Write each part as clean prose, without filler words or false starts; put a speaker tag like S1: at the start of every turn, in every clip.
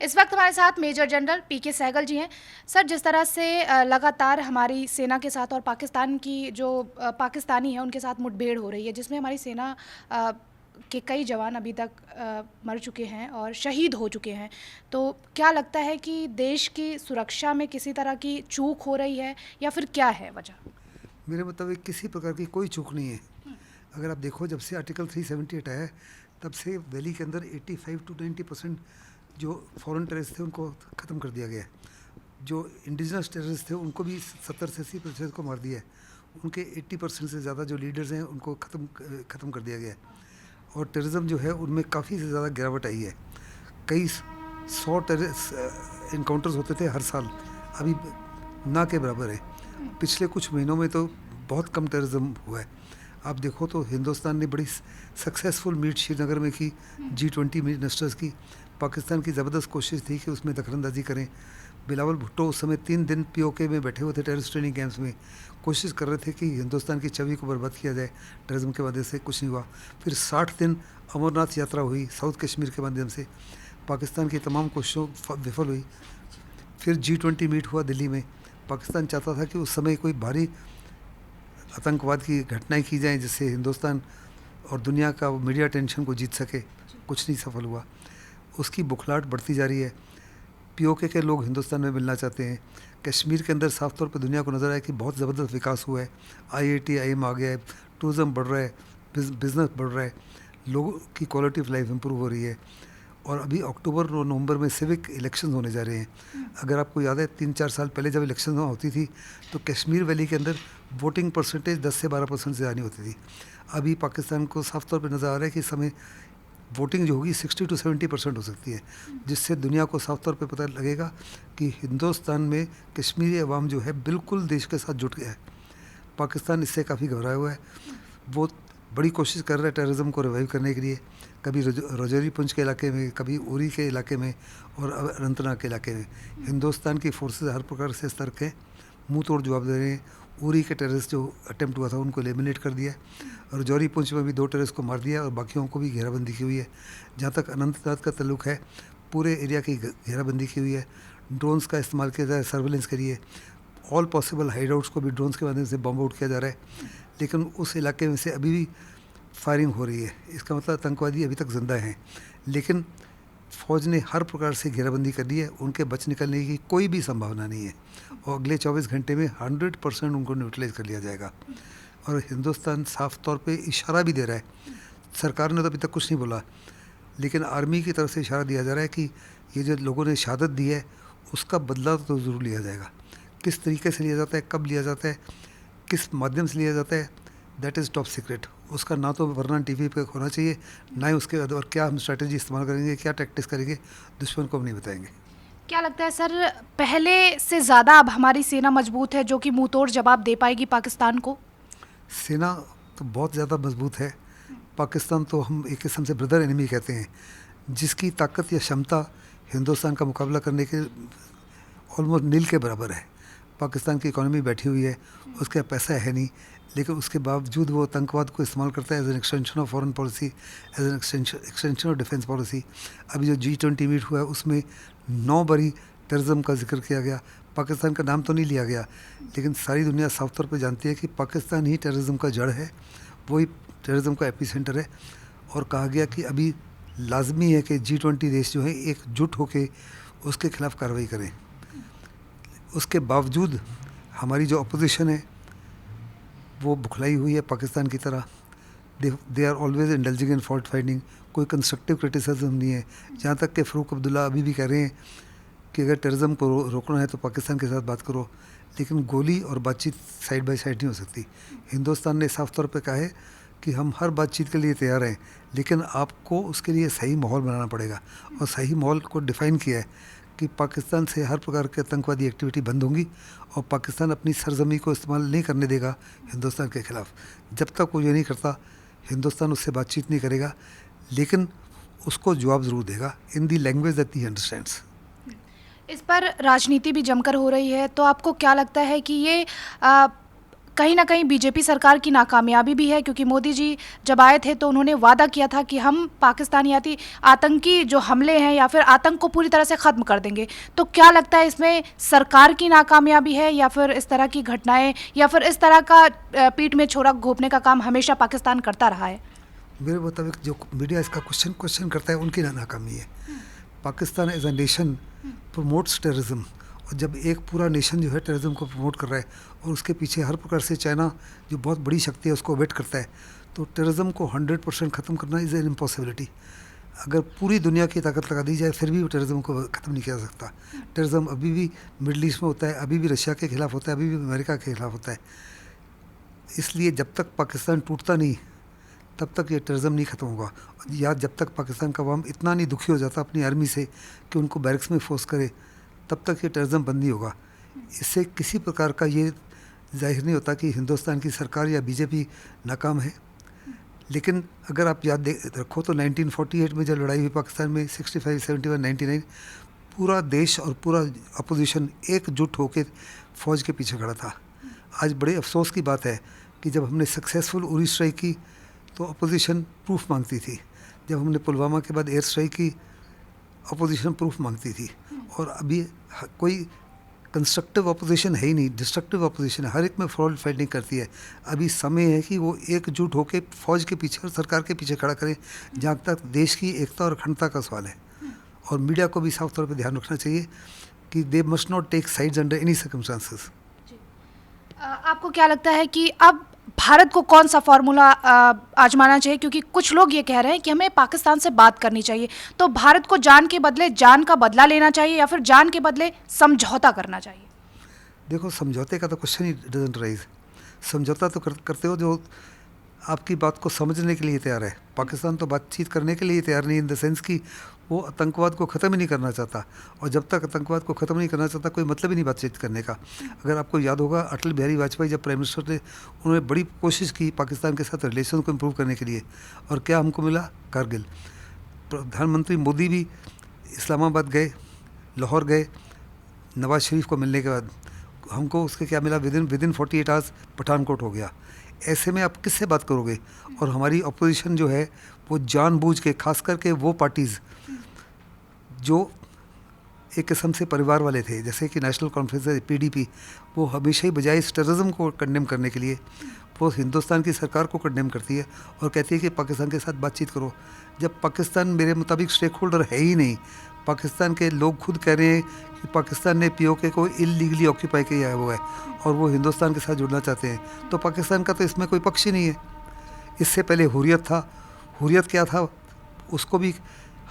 S1: इस वक्त हमारे साथ मेजर जनरल पीके सहगल जी हैं। सर, जिस तरह से लगातार हमारी सेना के साथ और पाकिस्तान की जो पाकिस्तानी है उनके साथ मुठभेड़ हो रही है, जिसमें हमारी सेना के कई जवान अभी तक मर चुके हैं और शहीद हो चुके हैं, तो क्या लगता है कि देश की सुरक्षा में किसी तरह की चूक हो रही है या फिर क्या है वजह?
S2: मेरे मुताबिक किसी प्रकार की कोई चूक नहीं है। अगर आप देखो, जब से आर्टिकल 378 आया है तब से वैली के अंदर 85 टू 90% जो फॉरेन टेररिस्ट थे उनको ख़त्म कर दिया गया है। जो इंडिजिनस टेररिस्ट थे उनको भी 70 से 80% को मार दिया है। उनके 80% से ज़्यादा जो लीडर्स हैं उनको ख़त्म कर दिया गया है। और टेररिज्म जो है उनमें काफ़ी से ज़्यादा गिरावट आई है। कई 100 टेररिस्ट इनकाउंटर्स होते थे हर साल, अभी ना के बराबर है। पिछले कुछ महीनों में तो बहुत कम टेररिज्म हुआ है। आप देखो तो हिंदुस्तान ने बड़ी सक्सेसफुल मीट श्रीनगर में की, G20 मिनिस्टर्स की। पाकिस्तान की ज़बरदस्त कोशिश थी कि उसमें दखलंदाजी करें। बिलावल भुट्टो उस समय 3 दिन POK में बैठे हुए थे, टेररिस्ट ट्रेनिंग कैंप्स में, कोशिश कर रहे थे कि हिंदुस्तान की छवि को बर्बाद किया जाए। टेररिज्म के वजह से कुछ नहीं हुआ। फिर 60 दिन अमरनाथ यात्रा हुई साउथ कश्मीर के माध्यम से, पाकिस्तान की तमाम कोशिशों विफल हुई। फिर G20 मीट हुआ दिल्ली में। पाकिस्तान चाहता था कि उस समय कोई भारी आतंकवाद की घटनाएं की जाएं जिससे हिंदुस्तान और दुनिया का मीडिया टेंशन को जीत सके। कुछ नहीं सफल हुआ। उसकी बुखलाहट बढ़ती जा रही है। POK के लोग हिंदुस्तान में मिलना चाहते हैं। कश्मीर के अंदर साफ तौर पर दुनिया को नज़र आया कि बहुत ज़बरदस्त विकास हुआ है। IIT IIM आ गया है, टूरिज़म बढ़ रहा है, बिज़नेस बढ़ रहा है, लोगों की क्वालिटी ऑफ लाइफ इम्प्रूव हो रही है। और अभी अक्टूबर और नवंबर में सिविक इलेक्शंस होने जा रहे हैं। अगर आपको याद है 3-4 साल पहले जब इलेक्शन होती थी तो कश्मीर वैली के अंदर वोटिंग परसेंटेज 10 से 12% से ज़्यादा नहीं होती थी। अभी पाकिस्तान को साफ तौर पर नज़र आ रहा है कि इस समय वोटिंग जो होगी 60 टू 70% हो सकती है, जिससे दुनिया को साफ तौर पे पता लगेगा कि हिंदुस्तान में कश्मीरी अवाम जो है बिल्कुल देश के साथ जुट गया है। पाकिस्तान इससे काफ़ी घबराया हुआ है। वो बड़ी कोशिश कर रहा है टेररिज्म को रिवाइव करने के लिए, कभी रजौरी पुंछ के इलाके में, कभी उरी के इलाके में और अनंतनाग के इलाके में। हिंदुस्तान की फोर्सेज हर प्रकार से सतर्क हैं, मुँह तोड़ जवाब दे रहे हैं। उरी के टेररिस्ट जो अटेम्प्ट हुआ था उनको एलिमिनेट कर दिया है। रजौरी पुंछ में भी 2 टेररिस्ट को मार दिया और बाकियों को भी घेराबंदी की हुई है। जहाँ तक अनंतनाग का ताल्लुक है, पूरे एरिया की घेराबंदी की हुई है। ड्रोन्स का इस्तेमाल किया जा रहा है, सर्वेलेंस करिए। ऑल पॉसिबल हाइड आउट्स को भी ड्रोन्स के माध्यम से बॉम्ब आउट किया जा रहा है। लेकिन उस इलाके में से अभी भी फायरिंग हो रही है। इसका मतलब आतंकवादी अभी तक जिंदा हैं। लेकिन फ़ौज ने हर प्रकार से घेराबंदी कर दी है, उनके बच निकलने की कोई भी संभावना नहीं है। और अगले 24 घंटे में 100% उनको न्यूट्रलाइज कर लिया जाएगा। और हिंदुस्तान साफ तौर पे इशारा भी दे रहा है, सरकार ने तो अभी तक कुछ नहीं बोला, लेकिन आर्मी की तरफ से इशारा दिया जा रहा है कि ये जो लोगों ने शहादत दी है उसका बदला तो ज़रूर लिया जाएगा। किस तरीके से लिया जाता है, कब लिया जाता है, किस माध्यम से लिया जाता है, दैट इज़ टॉप सीक्रेट। उसका ना तो वर्णन TV पे होना चाहिए, ना ही उसके बाद और क्या हम स्ट्रैटेजी इस्तेमाल करेंगे, क्या टैक्टिक्स करेंगे, दुश्मन को हम नहीं बताएंगे।
S1: क्या लगता है सर, पहले से ज़्यादा अब हमारी सेना मजबूत है जो कि मुंह तोड़ जवाब दे पाएगी पाकिस्तान को?
S2: सेना तो बहुत ज़्यादा मजबूत है। पाकिस्तान तो हम एक किस्म से ब्रदर एनिमी कहते हैं, जिसकी ताकत या क्षमता हिंदुस्तान का मुकाबला करने के ऑलमोस्ट नील के बराबर है। पाकिस्तान की इकॉनमी बैठी हुई है, उसका पैसा है नहीं, लेकिन उसके बावजूद वो आतंकवाद को इस्तेमाल करता है as an extension of foreign policy, as an extension of defence policy. अभी जो G20 मीट हुआ है उसमें 9 बारी टेररिज्म का जिक्र किया गया। पाकिस्तान का नाम तो नहीं लिया गया, लेकिन सारी दुनिया साफ तौर पर जानती है कि पाकिस्तान ही टेररिज्म का जड़ है, वही टेररिज्म का एपिसेंटर है। और कहा गया कि अभी लाजमी है कि G20 देश जो है एकजुट होकर उसके खिलाफ कार्रवाई करें। उसके बावजूद हमारी जो अपोजिशन है वो बुखलाई हुई है पाकिस्तान की तरह। They are always indulging in fault finding. कोई कंस्ट्रक्टिव क्रिटिसिज्म नहीं है। जहाँ तक कि फ़ारूक अब्दुल्ला अभी भी कह रहे हैं कि अगर टेररिज्म को रोकना है तो पाकिस्तान के साथ बात करो, लेकिन गोली और बातचीत साइड बाय साइड नहीं हो सकती। हिंदुस्तान ने साफ तौर पे कहा है कि हम हर बातचीत के लिए तैयार हैं, लेकिन आपको उसके लिए सही माहौल बनाना पड़ेगा। और सही माहौल को डिफ़ाइन किया है कि पाकिस्तान से हर प्रकार की आतंकवादी एक्टिविटी बंद होंगी और पाकिस्तान अपनी सरजमी को इस्तेमाल नहीं करने देगा हिंदुस्तान के ख़िलाफ़। जब तक वो ये नहीं करता, हिंदुस्तान उससे बातचीत नहीं करेगा, लेकिन उसको जवाब ज़रूर देगा इन दी लैंग्वेज दैट ही अंडरस्टैंड्स।
S1: इस पर राजनीति भी जमकर हो रही है, तो आपको क्या लगता है कि ये कहीं ना कहीं बीजेपी सरकार की नाकामयाबी भी है, क्योंकि मोदी जी जब आए थे तो उन्होंने वादा किया था कि हम पाकिस्तानी आतंकी जो हमले हैं या फिर आतंक को पूरी तरह से ख़त्म कर देंगे। तो क्या लगता है इसमें सरकार की नाकामयाबी है या फिर इस तरह की घटनाएं या फिर इस तरह का पीठ में छुरा घोंपने का काम हमेशा पाकिस्तान करता रहा है?
S2: मेरे मुताबिक जो मीडिया इसका क्वेश्चन करता है उनकी नाकामी है। Pakistan as a nation promotes terrorism, और जब एक पूरा नेशन जो है टेररिज्म को प्रमोट कर रहा है और उसके पीछे हर प्रकार से चाइना जो बहुत बड़ी शक्ति है उसको वेट करता है, तो टेररिज्म को 100% ख़त्म करना इज़ एन इम्पॉसिबिलिटी। अगर पूरी दुनिया की ताकत लगा दी जाए फिर भी टेररिज्म को ख़त्म नहीं किया जा सकता। टेररिज्म अभी भी मिडल ईस्ट में होता है, अभी भी रशिया के खिलाफ होता है, अभी भी अमेरिका के खिलाफ होता है। इसलिए जब तक पाकिस्तान टूटता नहीं तब तक ये टेररिज्म नहीं ख़त्म होगा, या जब तक पाकिस्तान का अवाम इतना नहीं दुखी हो जाता अपनी आर्मी से कि उनको बैरक्स में फोर्स करे, तब तक ये टेररिज्म बंद नहीं होगा। इससे किसी प्रकार का ये जाहिर नहीं होता कि हिंदुस्तान की सरकार या बीजेपी नाकाम है। लेकिन अगर आप याद रखो तो 1948 में जब लड़ाई हुई पाकिस्तान में, 65, 71, 99, पूरा देश और पूरा अपोजिशन एकजुट होकर फ़ौज के पीछे खड़ा था। आज बड़े अफसोस की बात है कि जब हमने सक्सेसफुल उरी स्ट्राइक की तो अपोजिशन प्रूफ मांगती थी, जब हमने पुलवामा के बाद एयर स्ट्राइक की अपोजिशन प्रूफ मांगती थी, और अभी कोई कंस्ट्रक्टिव अपोजिशन है ही नहीं, डिस्ट्रक्टिव अपोजिशन है, हर एक में फॉल्ट फाइंडिंग करती है। अभी समय है कि वो एकजुट होकर फ़ौज के पीछे और सरकार के पीछे खड़ा करें, जहाँ तक देश की एकता और अखंडता का सवाल है। और मीडिया को भी साफ तौर पर ध्यान रखना चाहिए कि they must not take sides under any circumstances.
S1: आपको क्या लगता है कि अब भारत को कौन सा फॉर्मूला आजमाना चाहिए, क्योंकि कुछ लोग ये कह रहे हैं कि हमें पाकिस्तान से बात करनी चाहिए, तो भारत को जान के बदले जान का बदला लेना चाहिए या फिर जान के बदले समझौता करना चाहिए?
S2: देखो, समझौते का तो क्वेश्चन ही डजंट राइज। समझौता तो करते हो जो आपकी बात को समझने के लिए तैयार है। पाकिस्तान तो बातचीत करने के लिए तैयार नहीं, इन द सेंस कि वो आतंकवाद को ख़त्म ही नहीं करना चाहता, और जब तक आतंकवाद को ख़त्म नहीं करना चाहता कोई मतलब ही नहीं बातचीत करने का। अगर आपको याद होगा, अटल बिहारी वाजपेयी जब प्राइम मिनिस्टर थे, उन्होंने बड़ी कोशिश की पाकिस्तान के साथ रिलेशन को इम्प्रूव करने के लिए, और क्या हमको मिला? कारगिल। प्रधानमंत्री मोदी भी इस्लामाबाद गए, लाहौर गए नवाज शरीफ को मिलने के बाद, हमको उसके क्या मिला? विदिन 48 आवर्स पठानकोट हो गया। ऐसे में आप किससे बात करोगे? और हमारी अपोजिशन जो है वो जानबूझ के, खास करके वो पार्टीज़ जो एक किस्म से परिवार वाले थे, जैसे कि नेशनल कॉन्फ्रेंस PDP, वो हमेशा ही बजाय इस टेररिज्म को कंडेम करने के लिए वो हिंदुस्तान की सरकार को कंडेम करती है और कहती है कि पाकिस्तान के साथ बातचीत करो। जब पाकिस्तान मेरे मुताबिक स्टेक होल्डर है ही नहीं। पाकिस्तान के लोग खुद कह रहे हैं कि पाकिस्तान ने POK को इलीगली ऑक्यूपाई किया हुआ है और वो हिंदुस्तान के साथ जुड़ना चाहते हैं, तो पाकिस्तान का तो इसमें कोई पक्ष ही नहीं है। इससे पहले हुर्रियत था। हुर्रियत क्या था? उसको भी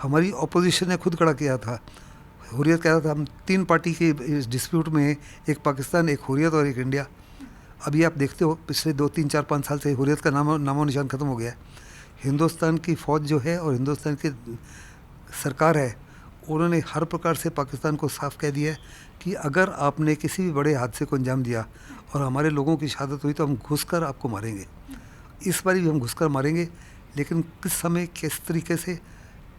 S2: हमारी अपोजिशन ने खुद खड़ा किया था। हुर्रियत क्या था? हम 3 पार्टी के इस डिस्प्यूट में हैं, एक पाकिस्तान, एक हुर्रियत और एक इंडिया। अभी आप देखते हो पिछले 2, 3, 4, 5 साल से हुर्रियत का नामो निशान ख़त्म हो गया है। हिंदुस्तान की फ़ौज जो है और हिंदुस्तान की सरकार है, उन्होंने हर प्रकार से पाकिस्तान को साफ कह दिया है कि अगर आपने किसी भी बड़े हादसे को अंजाम दिया और हमारे लोगों की शहादत हुई तो हम घुसकर आपको मारेंगे। इस बार भी हम घुसकर मारेंगे, लेकिन किस समय किस तरीके से,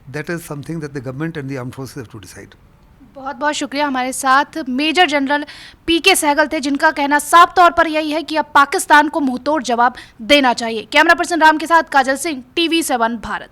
S2: that is something that the government and the armed forces have to decide.
S1: बहुत बहुत शुक्रिया। हमारे साथ मेजर जनरल PK सहगल थे, जिनका कहना साफ तौर पर यही है कि अब पाकिस्तान को मुंहतोड़ जवाब देना चाहिए। कैमरा पर्सन राम के साथ काजल सिंह, TV7 भारत।